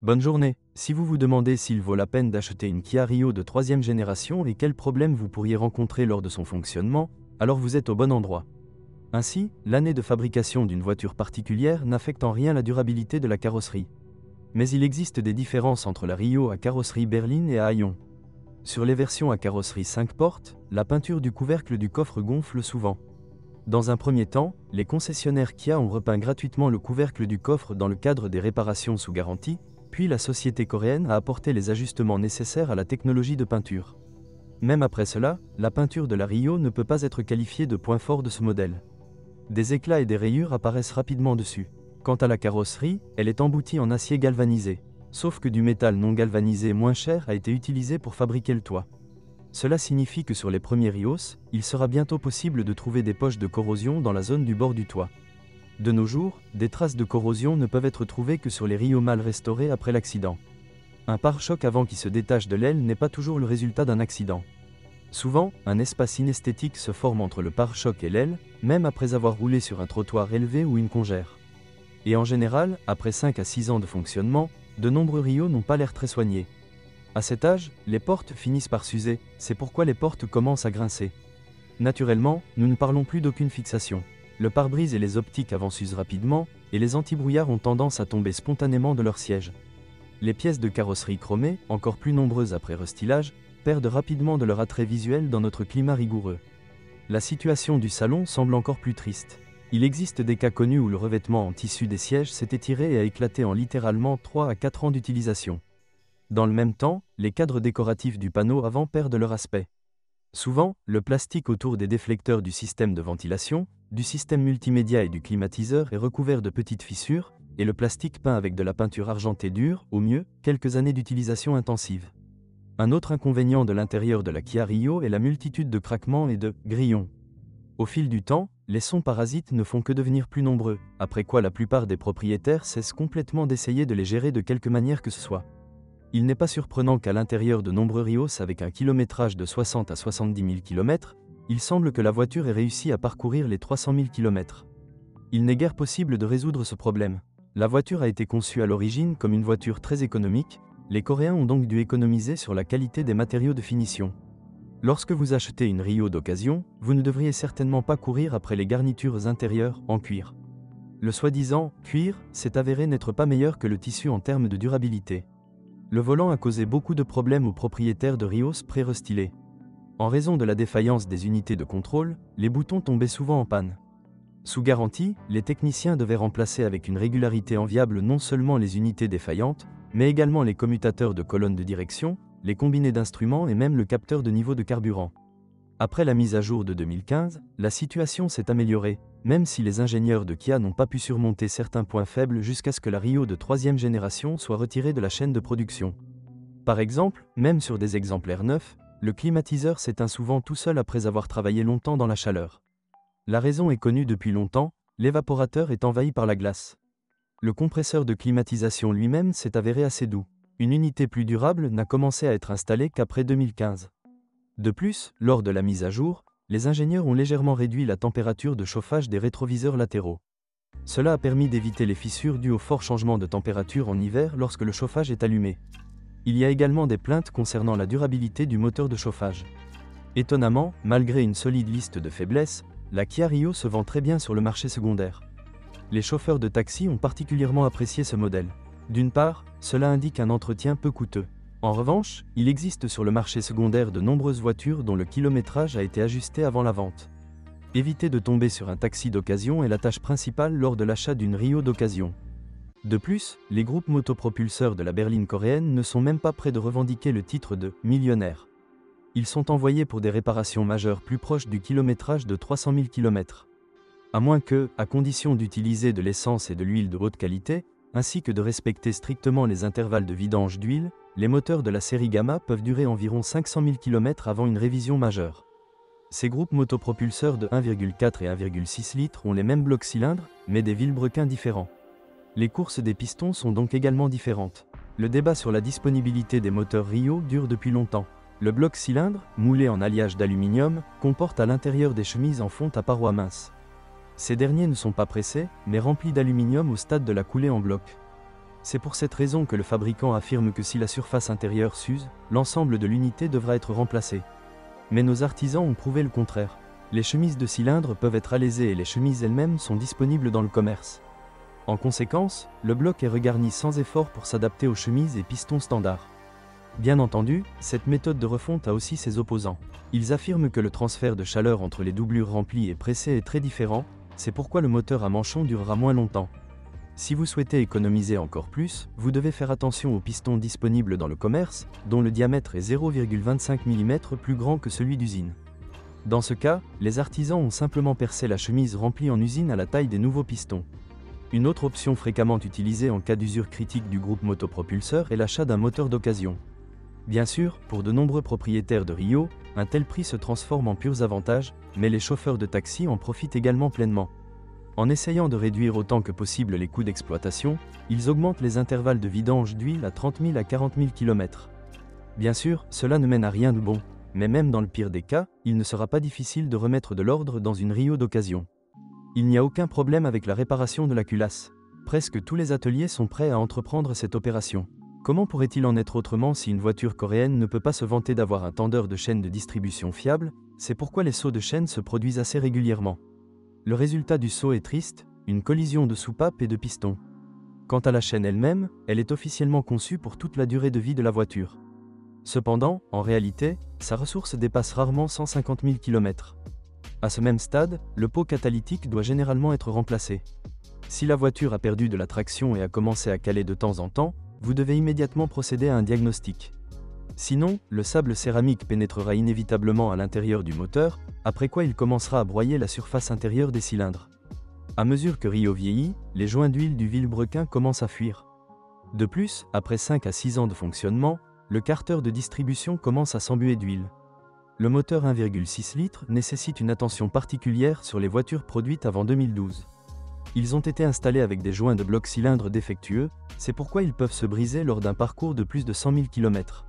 Bonne journée. Si vous vous demandez s'il vaut la peine d'acheter une Kia Rio de 3e génération et quels problèmes vous pourriez rencontrer lors de son fonctionnement, alors vous êtes au bon endroit. Ainsi, l'année de fabrication d'une voiture particulière n'affecte en rien la durabilité de la carrosserie. Mais il existe des différences entre la Rio à carrosserie berline et à haillons. Sur les versions à carrosserie 5 portes, la peinture du couvercle du coffre gonfle souvent. Dans un premier temps, les concessionnaires Kia ont repeint gratuitement le couvercle du coffre dans le cadre des réparations sous garantie, puis la société coréenne a apporté les ajustements nécessaires à la technologie de peinture. Même après cela, la peinture de la Rio ne peut pas être qualifiée de point fort de ce modèle. Des éclats et des rayures apparaissent rapidement dessus. Quant à la carrosserie, elle est emboutie en acier galvanisé, sauf que du métal non galvanisé moins cher a été utilisé pour fabriquer le toit. Cela signifie que sur les premiers Rios, il sera bientôt possible de trouver des poches de corrosion dans la zone du bord du toit. De nos jours, des traces de corrosion ne peuvent être trouvées que sur les Rio mal restaurés après l'accident. Un pare-choc avant qui se détache de l'aile n'est pas toujours le résultat d'un accident. Souvent, un espace inesthétique se forme entre le pare-choc et l'aile, même après avoir roulé sur un trottoir élevé ou une congère. Et en général, après 5 à 6 ans de fonctionnement, de nombreux Rio n'ont pas l'air très soignés. À cet âge, les portes finissent par s'user, c'est pourquoi les portes commencent à grincer. Naturellement, nous ne parlons plus d'aucune fixation. Le pare-brise et les optiques avant s'usent rapidement, et les antibrouillards ont tendance à tomber spontanément de leur siège. Les pièces de carrosserie chromées, encore plus nombreuses après restylage, perdent rapidement de leur attrait visuel dans notre climat rigoureux. La situation du salon semble encore plus triste. Il existe des cas connus où le revêtement en tissu des sièges s'est étiré et a éclaté en littéralement 3 à 4 ans d'utilisation. Dans le même temps, les cadres décoratifs du panneau avant perdent leur aspect. Souvent, le plastique autour des déflecteurs du système de ventilation, du système multimédia et du climatiseur est recouvert de petites fissures, et le plastique peint avec de la peinture argentée dure, au mieux, quelques années d'utilisation intensive. Un autre inconvénient de l'intérieur de la Kia Rio est la multitude de craquements et de grillons. Au fil du temps, les sons parasites ne font que devenir plus nombreux, après quoi la plupart des propriétaires cessent complètement d'essayer de les gérer de quelque manière que ce soit. Il n'est pas surprenant qu'à l'intérieur de nombreux Rios avec un kilométrage de 60 à 70 000 km, il semble que la voiture ait réussi à parcourir les 300 000 km. Il n'est guère possible de résoudre ce problème. La voiture a été conçue à l'origine comme une voiture très économique, les Coréens ont donc dû économiser sur la qualité des matériaux de finition. Lorsque vous achetez une Rio d'occasion, vous ne devriez certainement pas courir après les garnitures intérieures en cuir. Le soi-disant « cuir » s'est avéré n'être pas meilleur que le tissu en termes de durabilité. Le volant a causé beaucoup de problèmes aux propriétaires de Rios pré-restylés. En raison de la défaillance des unités de contrôle, les boutons tombaient souvent en panne. Sous garantie, les techniciens devaient remplacer avec une régularité enviable non seulement les unités défaillantes, mais également les commutateurs de colonnes de direction, les combinés d'instruments et même le capteur de niveau de carburant. Après la mise à jour de 2015, la situation s'est améliorée, même si les ingénieurs de Kia n'ont pas pu surmonter certains points faibles jusqu'à ce que la Rio de 3e génération soit retirée de la chaîne de production. Par exemple, même sur des exemplaires neufs, le climatiseur s'éteint souvent tout seul après avoir travaillé longtemps dans la chaleur. La raison est connue depuis longtemps, l'évaporateur est envahi par la glace. Le compresseur de climatisation lui-même s'est avéré assez doux. Une unité plus durable n'a commencé à être installée qu'après 2015. De plus, lors de la mise à jour, les ingénieurs ont légèrement réduit la température de chauffage des rétroviseurs latéraux. Cela a permis d'éviter les fissures dues aux forts changements de température en hiver lorsque le chauffage est allumé. Il y a également des plaintes concernant la durabilité du moteur de chauffage. Étonnamment, malgré une solide liste de faiblesses, la Kia Rio se vend très bien sur le marché secondaire. Les chauffeurs de taxi ont particulièrement apprécié ce modèle. D'une part, cela indique un entretien peu coûteux. En revanche, il existe sur le marché secondaire de nombreuses voitures dont le kilométrage a été ajusté avant la vente. Éviter de tomber sur un taxi d'occasion est la tâche principale lors de l'achat d'une Rio d'occasion. De plus, les groupes motopropulseurs de la berline coréenne ne sont même pas près de revendiquer le titre de « millionnaire ». Ils sont envoyés pour des réparations majeures plus proches du kilométrage de 300 000 km. À moins que, à condition d'utiliser de l'essence et de l'huile de haute qualité, ainsi que de respecter strictement les intervalles de vidange d'huile, les moteurs de la série Gamma peuvent durer environ 500 000 km avant une révision majeure. Ces groupes motopropulseurs de 1,4 et 1,6 litres ont les mêmes blocs cylindres, mais des vilebrequins différents. Les courses des pistons sont donc également différentes. Le débat sur la disponibilité des moteurs Rio dure depuis longtemps. Le bloc cylindre, moulé en alliage d'aluminium, comporte à l'intérieur des chemises en fonte à parois minces. Ces derniers ne sont pas pressés, mais remplis d'aluminium au stade de la coulée en bloc. C'est pour cette raison que le fabricant affirme que si la surface intérieure s'use, l'ensemble de l'unité devra être remplacé. Mais nos artisans ont prouvé le contraire. Les chemises de cylindre peuvent être alésées et les chemises elles-mêmes sont disponibles dans le commerce. En conséquence, le bloc est regarni sans effort pour s'adapter aux chemises et pistons standards. Bien entendu, cette méthode de refonte a aussi ses opposants. Ils affirment que le transfert de chaleur entre les doublures remplies et pressées est très différent, c'est pourquoi le moteur à manchon durera moins longtemps. Si vous souhaitez économiser encore plus, vous devez faire attention aux pistons disponibles dans le commerce, dont le diamètre est 0,25 mm plus grand que celui d'usine. Dans ce cas, les artisans ont simplement percé la chemise remplie en usine à la taille des nouveaux pistons. Une autre option fréquemment utilisée en cas d'usure critique du groupe motopropulseur est l'achat d'un moteur d'occasion. Bien sûr, pour de nombreux propriétaires de Rio, un tel prix se transforme en purs avantages, mais les chauffeurs de taxi en profitent également pleinement. En essayant de réduire autant que possible les coûts d'exploitation, ils augmentent les intervalles de vidange d'huile à 30 000 à 40 000 km. Bien sûr, cela ne mène à rien de bon, mais même dans le pire des cas, il ne sera pas difficile de remettre de l'ordre dans une Rio d'occasion. Il n'y a aucun problème avec la réparation de la culasse. Presque tous les ateliers sont prêts à entreprendre cette opération. Comment pourrait-il en être autrement si une voiture coréenne ne peut pas se vanter d'avoir un tendeur de chaîne de distribution fiable? C'est pourquoi les sauts de chaîne se produisent assez régulièrement. Le résultat du saut est triste, une collision de soupapes et de pistons. Quant à la chaîne elle-même, elle est officiellement conçue pour toute la durée de vie de la voiture. Cependant, en réalité, sa ressource dépasse rarement 150 000 km. À ce même stade, le pot catalytique doit généralement être remplacé. Si la voiture a perdu de la traction et a commencé à caler de temps en temps, vous devez immédiatement procéder à un diagnostic. Sinon, le sable céramique pénétrera inévitablement à l'intérieur du moteur, après quoi il commencera à broyer la surface intérieure des cylindres. À mesure que Rio vieillit, les joints d'huile du vilebrequin commencent à fuir. De plus, après 5 à 6 ans de fonctionnement, le carter de distribution commence à s'embuer d'huile. Le moteur 1,6 litres nécessite une attention particulière sur les voitures produites avant 2012. Ils ont été installés avec des joints de bloc cylindre défectueux, c'est pourquoi ils peuvent se briser lors d'un parcours de plus de 100 000 km.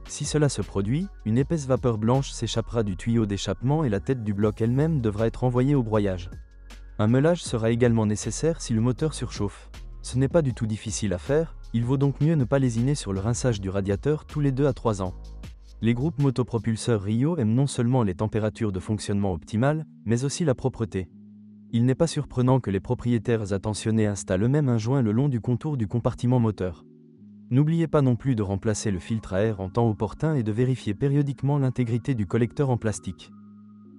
Si cela se produit, une épaisse vapeur blanche s'échappera du tuyau d'échappement et la tête du bloc elle-même devra être envoyée au broyage. Un meulage sera également nécessaire si le moteur surchauffe. Ce n'est pas du tout difficile à faire, il vaut donc mieux ne pas lésiner sur le rinçage du radiateur tous les 2 à 3 ans. Les groupes motopropulseurs Rio aiment non seulement les températures de fonctionnement optimales, mais aussi la propreté. Il n'est pas surprenant que les propriétaires attentionnés installent eux-mêmes un joint le long du contour du compartiment moteur. N'oubliez pas non plus de remplacer le filtre à air en temps opportun et de vérifier périodiquement l'intégrité du collecteur en plastique.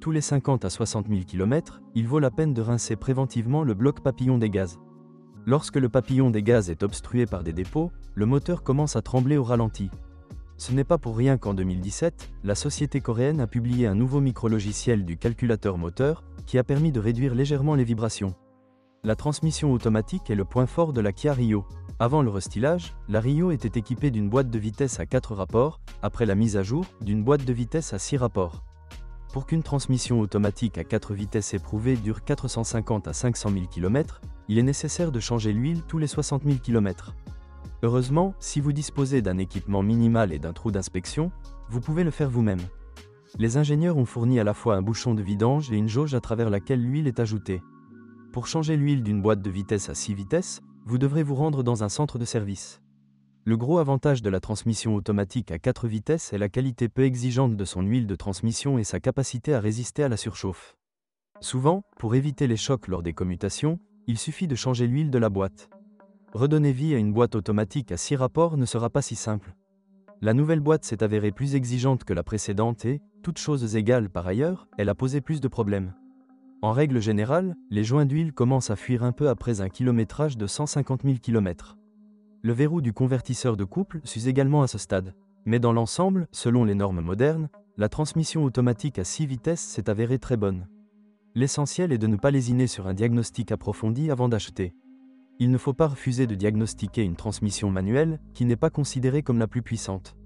Tous les 50 à 60 000 km, il vaut la peine de rincer préventivement le bloc papillon des gaz. Lorsque le papillon des gaz est obstrué par des dépôts, le moteur commence à trembler au ralenti. Ce n'est pas pour rien qu'en 2017, la société coréenne a publié un nouveau micrologiciel du calculateur moteur qui a permis de réduire légèrement les vibrations. La transmission automatique est le point fort de la Kia Rio. Avant le restylage, la Rio était équipée d'une boîte de vitesse à 4 rapports, après la mise à jour, d'une boîte de vitesse à 6 rapports. Pour qu'une transmission automatique à 4 vitesses éprouvée dure 450 à 500 000 km, il est nécessaire de changer l'huile tous les 60 000 km. Heureusement, si vous disposez d'un équipement minimal et d'un trou d'inspection, vous pouvez le faire vous-même. Les ingénieurs ont fourni à la fois un bouchon de vidange et une jauge à travers laquelle l'huile est ajoutée. Pour changer l'huile d'une boîte de vitesse à 6 vitesses, vous devrez vous rendre dans un centre de service. Le gros avantage de la transmission automatique à 4 vitesses est la qualité peu exigeante de son huile de transmission et sa capacité à résister à la surchauffe. Souvent, pour éviter les chocs lors des commutations, il suffit de changer l'huile de la boîte. Redonner vie à une boîte automatique à 6 rapports ne sera pas si simple. La nouvelle boîte s'est avérée plus exigeante que la précédente et, toutes choses égales par ailleurs, elle a posé plus de problèmes. En règle générale, les joints d'huile commencent à fuir un peu après un kilométrage de 150 000 km. Le verrou du convertisseur de couple s'use également à ce stade. Mais dans l'ensemble, selon les normes modernes, la transmission automatique à 6 vitesses s'est avérée très bonne. L'essentiel est de ne pas lésiner sur un diagnostic approfondi avant d'acheter. Il ne faut pas refuser de diagnostiquer une transmission manuelle qui n'est pas considérée comme la plus puissante.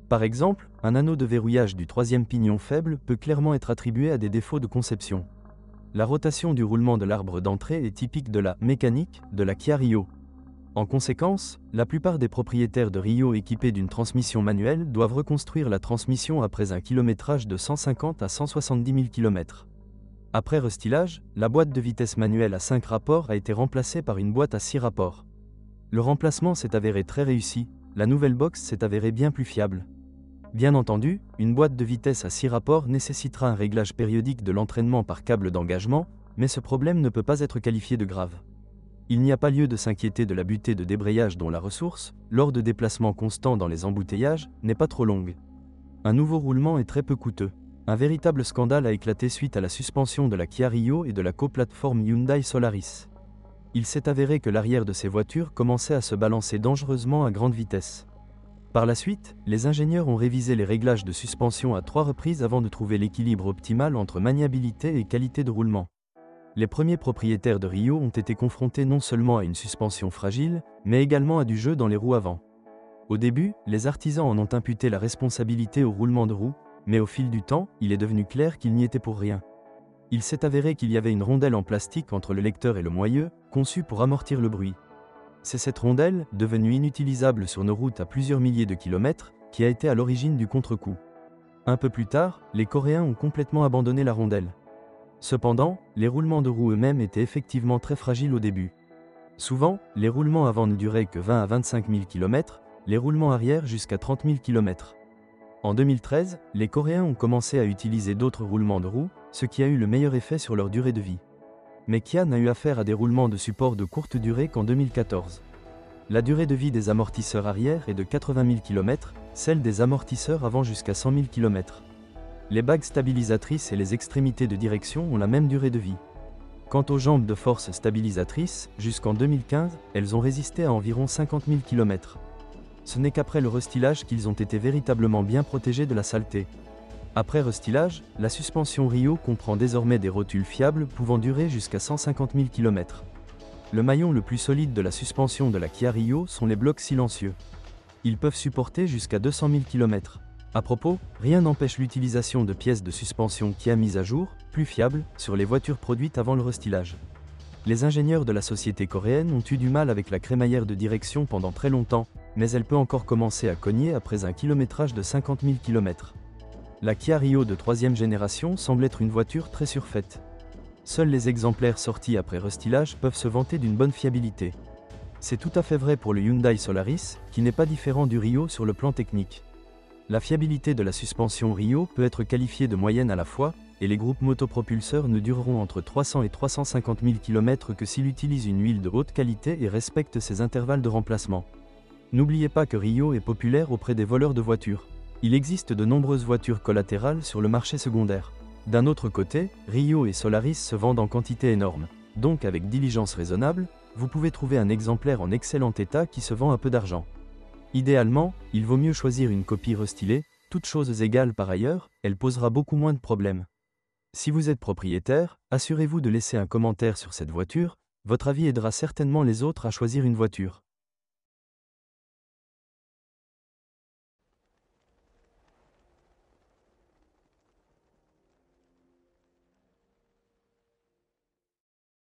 Par exemple, un anneau de verrouillage du troisième pignon faible peut clairement être attribué à des défauts de conception. La rotation du roulement de l'arbre d'entrée est typique de la mécanique de la Kia Rio. En conséquence, la plupart des propriétaires de Rio équipés d'une transmission manuelle doivent reconstruire la transmission après un kilométrage de 150 à 170 000 km. Après restylage, la boîte de vitesse manuelle à 5 rapports a été remplacée par une boîte à 6 rapports. Le remplacement s'est avéré très réussi, la nouvelle box s'est avérée bien plus fiable. Bien entendu, une boîte de vitesse à 6 rapports nécessitera un réglage périodique de l'entraînement par câble d'engagement, mais ce problème ne peut pas être qualifié de grave. Il n'y a pas lieu de s'inquiéter de la butée de débrayage dont la ressource, lors de déplacements constants dans les embouteillages, n'est pas trop longue. Un nouveau roulement est très peu coûteux. Un véritable scandale a éclaté suite à la suspension de la Kia Rio et de la coplateforme Hyundai Solaris. Il s'est avéré que l'arrière de ces voitures commençait à se balancer dangereusement à grande vitesse. Par la suite, les ingénieurs ont révisé les réglages de suspension à 3 reprises avant de trouver l'équilibre optimal entre maniabilité et qualité de roulement. Les premiers propriétaires de Rio ont été confrontés non seulement à une suspension fragile, mais également à du jeu dans les roues avant. Au début, les artisans en ont imputé la responsabilité au roulement de roues, mais au fil du temps, il est devenu clair qu'il n'y était pour rien. Il s'est avéré qu'il y avait une rondelle en plastique entre le lecteur et le moyeu, conçue pour amortir le bruit. C'est cette rondelle, devenue inutilisable sur nos routes à plusieurs milliers de kilomètres, qui a été à l'origine du contre-coup. Un peu plus tard, les Coréens ont complètement abandonné la rondelle. Cependant, les roulements de roues eux-mêmes étaient effectivement très fragiles au début. Souvent, les roulements avant ne duraient que 20 à 25 000 km, les roulements arrière jusqu'à 30 000 km. En 2013, les Coréens ont commencé à utiliser d'autres roulements de roues, ce qui a eu le meilleur effet sur leur durée de vie. Mais Kia n'a eu affaire à des roulements de support de courte durée qu'en 2014. La durée de vie des amortisseurs arrière est de 80 000 km, celle des amortisseurs avant jusqu'à 100 000 km. Les bagues stabilisatrices et les extrémités de direction ont la même durée de vie. Quant aux jambes de force stabilisatrices, jusqu'en 2015, elles ont résisté à environ 50 000 km. Ce n'est qu'après le restylage qu'ils ont été véritablement bien protégés de la saleté. Après restylage, la suspension Rio comprend désormais des rotules fiables pouvant durer jusqu'à 150 000 km. Le maillon le plus solide de la suspension de la Kia Rio sont les blocs silencieux. Ils peuvent supporter jusqu'à 200 000 km. À propos, rien n'empêche l'utilisation de pièces de suspension Kia mises à jour, plus fiables, sur les voitures produites avant le restylage. Les ingénieurs de la société coréenne ont eu du mal avec la crémaillère de direction pendant très longtemps, mais elle peut encore commencer à cogner après un kilométrage de 50 000 km. La Kia Rio de 3e génération semble être une voiture très surfaite. Seuls les exemplaires sortis après restylage peuvent se vanter d'une bonne fiabilité. C'est tout à fait vrai pour le Hyundai Solaris, qui n'est pas différent du Rio sur le plan technique. La fiabilité de la suspension Rio peut être qualifiée de moyenne à la fois, et les groupes motopropulseurs ne dureront entre 300 et 350 000 km que s'il utilise une huile de haute qualité et respecte ses intervalles de remplacement. N'oubliez pas que Rio est populaire auprès des voleurs de voitures. Il existe de nombreuses voitures collatérales sur le marché secondaire. D'un autre côté, Rio et Solaris se vendent en quantité énorme. Donc avec diligence raisonnable, vous pouvez trouver un exemplaire en excellent état qui se vend à peu d'argent. Idéalement, il vaut mieux choisir une copie restylée, toutes choses égales par ailleurs, elle posera beaucoup moins de problèmes. Si vous êtes propriétaire, assurez-vous de laisser un commentaire sur cette voiture, votre avis aidera certainement les autres à choisir une voiture.